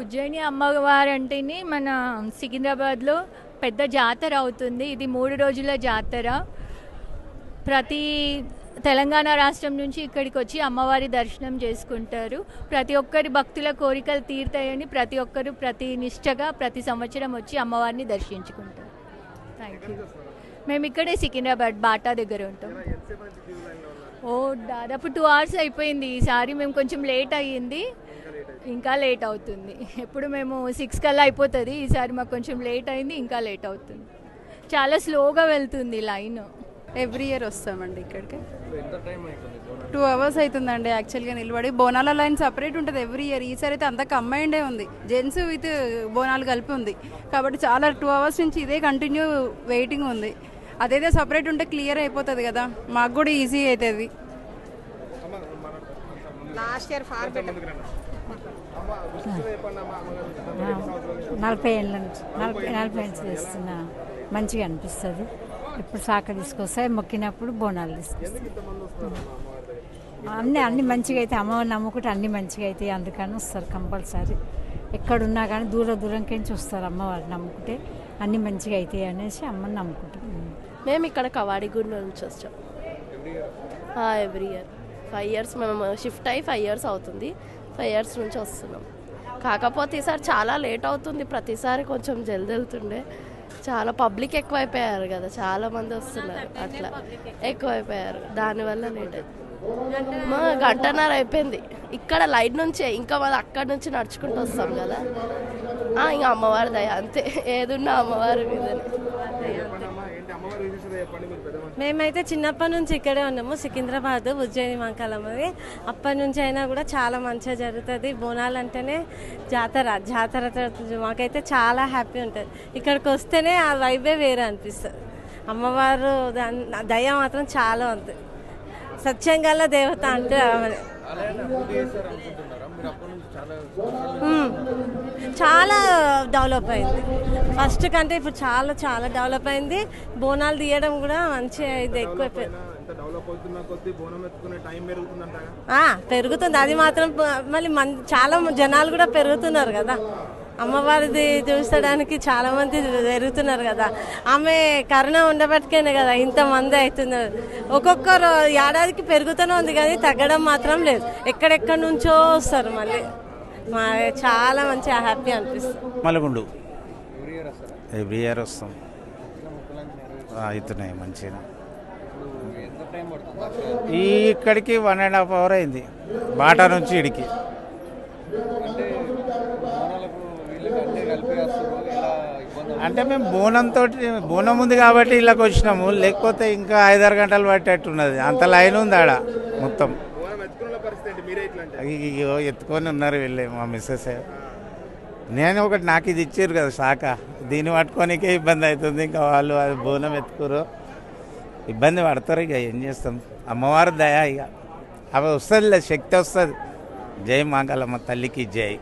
ఉజ్జయిని అమ్మవారు అంటేనే మన సికింద్రాబాద్లో పెద్ద జాతర అవుతుంది. ఇది 3 రోజుల జాతర. ప్రతి తెలంగాణ రాష్ట్రం నుంచి ఇక్కడికి వచ్చి అమ్మవారి దర్శనం చేసుకుంటారు. ప్రతి ఒక్కరి భక్తుల కోరికలు తీరుతాయని ప్రతి ఒక్కరు ప్రతి నిష్టగా ప్రతి సంవత్సరం వచ్చి అమ్మవారిని దర్శించుకుంటారు. Thank you. మేము ఇక్కడే సికింద్రాబాద్ బాటా దగ్గర ఉంటాం. దాదాపు 2 hours అయిపోయింది. ఈసారి మేము కొంచెం లేట్ అయ్యింది, ఇంకా లేట్ అవుతుంది. ఎప్పుడు మేము 6 కల్లా అయిపోతుంది, ఈసారి మాకు కొంచెం లేట్ అయింది, ఇంకా లేట్ అవుతుంది. చాలా స్లోగా వెళ్తుంది లైన్. ఎవ్రీ ఇయర్ వస్తామండి ఇక్కడికి. 2 hours అవుతుందండి యాక్చువల్గా నిలబడి. బోనాల లైన్ సపరేట్ ఉంటుంది ఎవ్రీ ఇయర్. ఈసారి అయితే అంతా కంబైండే ఉంది, జెంట్స్ విత్ బోనాలు కలిపి ఉంది కాబట్టి చాలా 2 hours నుంచి ఇదే కంటిన్యూ వెయిటింగ్ ఉంది. అదైతే సపరేట్ ఉంటే క్లియర్ అయిపోతుంది కదా, మాకు కూడా ఈజీ అవుతుంది. లాస్ట్ ఇయర్ 40 ఏళ్ళ నుంచి 40 నుంచి చేస్తున్నా. మంచిగా అనిపిస్తుంది. ఇప్పుడు శాఖ తీసుకొస్తాయి, మొక్కినప్పుడు బోనాలు తీసుకొస్తాయి. అన్నీ మంచిగా అయితే అమ్మవారిని నమ్ముకుంటే అన్నీ మంచిగా అవుతాయి. అందుకని వస్తారు కంపల్సరీ. ఎక్కడున్నా కానీ దూరంకి వస్తారు. అమ్మవారిని నమ్ముకుంటే అన్నీ మంచిగా అవుతాయి అనేసి అమ్మని నమ్ముకుంటాం. మేము ఇక్కడ కవాడిగూడ నుంచి వచ్చాం ఎవ్రీ ఇయర్. 5 years మేము షిఫ్ట్ అయ్యి 5 years అవుతుంది. 5 years నుంచి వస్తున్నాం. కాకపోతే ఈసారి చాలా లేట్ అవుతుంది. ప్రతిసారి కొంచెం జల్ది వెళ్తుండే. చాలా పబ్లిక్ ఎక్కువైపోయారు కదా, చాలా మంది వస్తున్నారు, అట్లా ఎక్కువైపోయారు, దానివల్ల లేట్ అయింది. మా 1.5 అయిపోయింది ఇక్కడ లైట్ నుంచే. ఇంకా మాది అక్కడి నుంచి నడుచుకుంటూ వస్తాం కదా. ఇంకా అమ్మవారి దయ అంతే, ఏదున్నా అమ్మవారి మీదనే. మేమైతే చిన్నప్పటి నుంచి ఇక్కడే ఉన్నాము, సికింద్రాబాద్ ఉజ్జయిని మంకాలమ్మది. అప్పటి నుంచి అయినా కూడా చాలా మంచిగా జరుగుతుంది. బోనాలు అంటేనే జాతర మాకైతే చాలా హ్యాపీ ఉంటుంది. ఇక్కడికి వస్తేనే ఆ వైబే వేరే అనిపిస్తుంది. అమ్మవారు దయ మాత్రం చాలా ఉంది. సత్యంగల దేవత అంటే చాలా డెవలప్ అయింది. ఫస్ట్ కంటే ఇప్పుడు చాలా డెవలప్ అయింది. బోనాలు తీయడం కూడా మంచిగా ఇది ఎక్కువైపోయింది. పెరుగుతుంది అది మాత్రం. మళ్ళీ చాలా జనాలు కూడా పెరుగుతున్నారు కదా, అమ్మవారిది చూసడానికి చాలా మంది పెరుగుతున్నారు కదా. ఆమె కరుణ ఉండబట్టుకేనే కదా ఇంతమంది అవుతున్నారు. ఒక్కొక్కరు ఏడాదికి పెరుగుతూనే ఉంది కానీ తగ్గడం మాత్రం లేదు. ఎక్కడెక్కడి నుంచో వస్తారు మళ్ళీ. చాలా మంచిగా హ్యాపీ అనిపిస్తుంది. మలగుండు ఎవ్రీ ఇయర్ వస్తాం. అవుతున్నాయి మంచిగా. ఇక్కడికి 1.5 hour అయింది బాటా నుంచి ఇడికి. అంటే మేము బోనం ఉంది కాబట్టి ఇళ్ళకి వచ్చినాము, లేకపోతే ఇంకా 5-6 గంటలు పట్టేట్టున్నది. అంత లైన్ ఉంది ఆడ మొత్తం. ఎత్తుకొని ఉన్నారు వెళ్ళే మా మిస్సెస్. నేను నాకు ఇది ఇచ్చారు కదా శాఖ, దీన్ని పట్టుకోనికే ఇబ్బంది అవుతుంది. ఇంకా వాళ్ళు అది బోనం ఎత్తుకోరు, ఇబ్బంది పడతారు. ఇక ఏం చేస్తాం, అమ్మవారి దయ. ఇక అవి వస్తుంది, శక్తి వస్తుంది. జై మంగళమ్మ తల్లికి జై.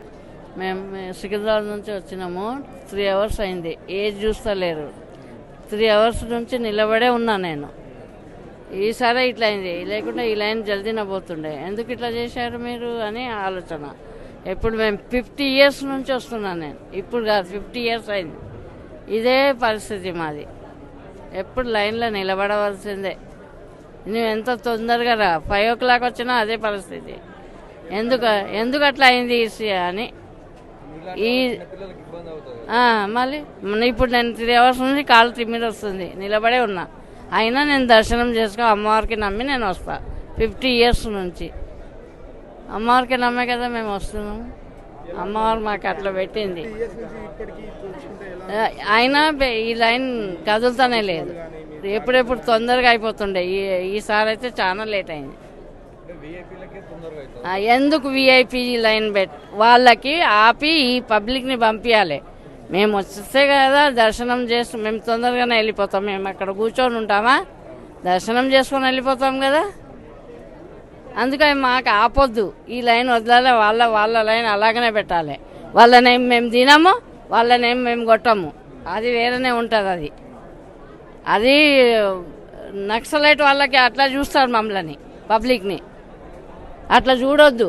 మేము సికింద్రాబాద్ నుంచి వచ్చినాము. 3 hours అయింది. ఏజ్ చూస్తలేరు. 3 hours నుంచి నిలబడే ఉన్నా నేను. ఈసారి ఇట్లా అయింది, లేకుంటే ఈ లైన్ జల్దీన పోతుండే. ఎందుకు ఇట్లా చేశారు మీరు అని ఆలోచన. ఎప్పుడు మేము 50 years నుంచి వస్తున్నాను నేను. ఇప్పుడు కాదు, 50 years అయింది. ఇదే పరిస్థితి మాది. ఎప్పుడు లైన్లో నిలబడవలసిందే. నువ్వు ఎంత తొందరగా రా, 5 o'clock వచ్చినా అదే పరిస్థితి. ఎందుకు అట్లా అయింది అని మళ్ళీ ఇప్పుడు నేను 3 hours నుంచి కాలు తిమ్మిడి వస్తుంది, నిలబడే ఉన్నా. అయినా నేను దర్శనం చేసుకో అమ్మవారికి నమ్మి నేను వస్తా. 50 years నుంచి అమ్మవారికి నమ్మే కదా మేము వస్తున్నాము. అమ్మవారు మాకు అట్లా పెట్టింది. అయినా ఈ లైన్ కదులుతానే లేదు. ఎప్పుడెప్పుడు తొందరగా అయిపోతుండే. ఈసారి అయితే చాలా లేట్ అయింది. ఎందుకు విఐపి లైన్ వాళ్ళకి ఆపి ఈ పబ్లిక్ని పంపించాలి. మేము వస్తే కదా దర్శనం చేసి మేము తొందరగానే వెళ్ళిపోతాం. మేము అక్కడ కూర్చొని ఉంటామా, దర్శనం చేసుకొని వెళ్ళిపోతాం కదా. అందుకని మాకు ఆపొద్దు, ఈ లైన్ వదలాలి. వాళ్ళ లైన్ అలాగనే పెట్టాలి. వాళ్ళనేం మేము తినము, వాళ్ళనేం మేము కొట్టము. అది వేరేనే ఉంటుంది. అది నక్సలైట్ వాళ్ళకి అట్లా చూస్తారు మమ్మల్ని, పబ్లిక్ని. అట్లా చూడొద్దు.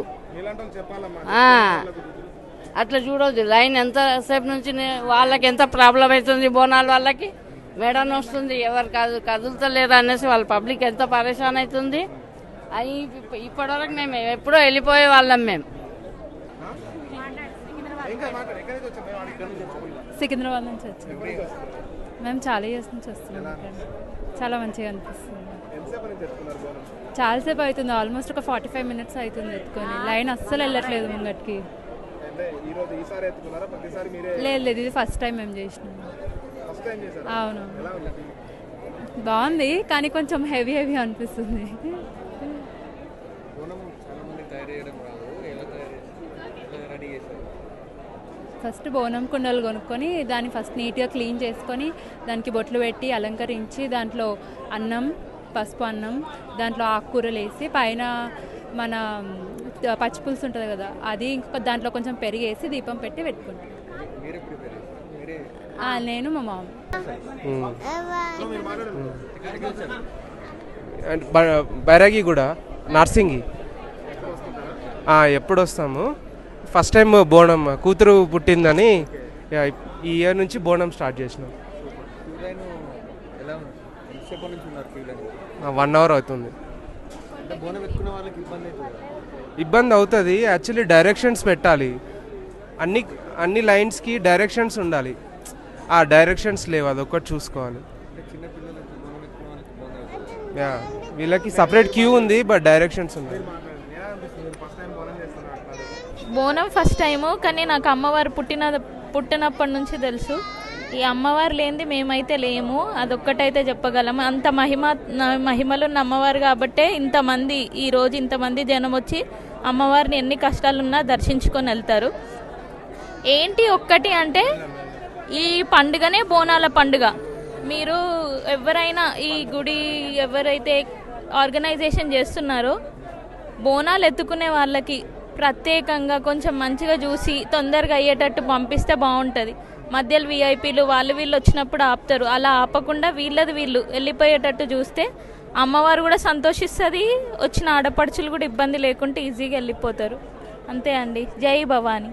అట్లా చూడొద్దు. లైన్ ఎంతసేపు నుంచి వాళ్ళకి ఎంత ప్రాబ్లం అవుతుంది, బోనాలు వాళ్ళకి మెడ వస్తుంది, ఎవరు కదులుతలేరు అనేసి వాళ్ళ పబ్లిక్ ఎంత పరేషాన్ అవుతుంది. అవి ఇప్పటివరకు మేము ఎప్పుడో వెళ్ళిపోయే వాళ్ళం. మేము సికింద్రాబాద్ నుంచి వచ్చాము. మేము చాలా ఇయర్స్ నుంచి వస్తున్నాం ఇక్కడ. చాలా మంచిగా అనిపిస్తుంది. చాలాసేపు అవుతుంది, ఆల్మోస్ట్ ఒక 45 minutes అవుతుంది ఎత్తుకొని. లైన్ అస్సలు వెళ్ళట్లేదు ముంగటికి. లేదు ఇది ఫస్ట్ టైం మేము చేసినాము. అవును, బాగుంది కానీ కొంచెం హెవీ అనిపిస్తుంది. ఫస్ట్ బోనం కుండలు కొనుక్కొని దాన్ని ఫస్ట్ నీట్గా క్లీన్ చేసుకొని దానికి బొట్లు పెట్టి అలంకరించి దాంట్లో అన్నం, పసుపు అన్నం, దాంట్లో ఆకుకూరలు వేసి పైన మన పచ్చిపులుసు ఉంటుంది కదా అది, ఇంకా దాంట్లో కొంచెం పెరిగేసి దీపం పెట్టి పెట్టుకుంటాం. నేను మా మామ. బైరాగి కూడా నర్సింగి ఎప్పుడు వస్తాము. ఫస్ట్ టైం బోనం కూతురు పుట్టిందని ఈ ఇయర్ నుంచి బోనం స్టార్ట్ చేసినాం. 1 hour అవుతుంది. ఇబ్బంది అవుతుంది. యాక్చువల్లీ డైరెక్షన్స్ పెట్టాలి, అన్ని లైన్స్కి డైరెక్షన్స్ ఉండాలి. ఆ డైరెక్షన్స్ లేవు, అదొక్కటి చూసుకోవాలి. వీళ్ళకి సపరేట్ క్యూ ఉంది, బట్ డైరెక్షన్స్ ఉన్నాయి. బోనం ఫస్ట్ టైము, కానీ నాకు అమ్మవారు పుట్టినప్పటి నుంచి తెలుసు. ఈ అమ్మవారు లేనిది మేమైతే లేము, అదొక్కటైతే చెప్పగలం. అంత మహిమలున్న అమ్మవారు కాబట్టే ఈరోజు ఇంతమంది జనం వచ్చి అమ్మవారిని ఎన్ని కష్టాలున్నా దర్శించుకొని వెళ్తారు. ఏంటి ఒక్కటి అంటే ఈ పండుగనే బోనాల పండుగ. మీరు ఎవరైనా ఈ గుడి ఎవరైతే ఆర్గనైజేషన్ చేస్తున్నారో బోనాలు ఎత్తుకునే వాళ్ళకి ప్రత్యేకంగా కొంచెం మంచిగా చూసి తొందరగా అయ్యేటట్టు పంపిస్తే బాగుంటుంది. మధ్యలో వీఐపీలు వీళ్ళు వచ్చినప్పుడు ఆపుతారు, అలా ఆపకుండా వీళ్ళు వెళ్ళిపోయేటట్టు చూస్తే అమ్మవారు కూడా సంతోషిస్తుంది, వచ్చిన ఆడపడుచులు కూడా ఇబ్బంది లేకుండా ఈజీగా వెళ్ళిపోతారు. అంతే అండి. జై భవాని.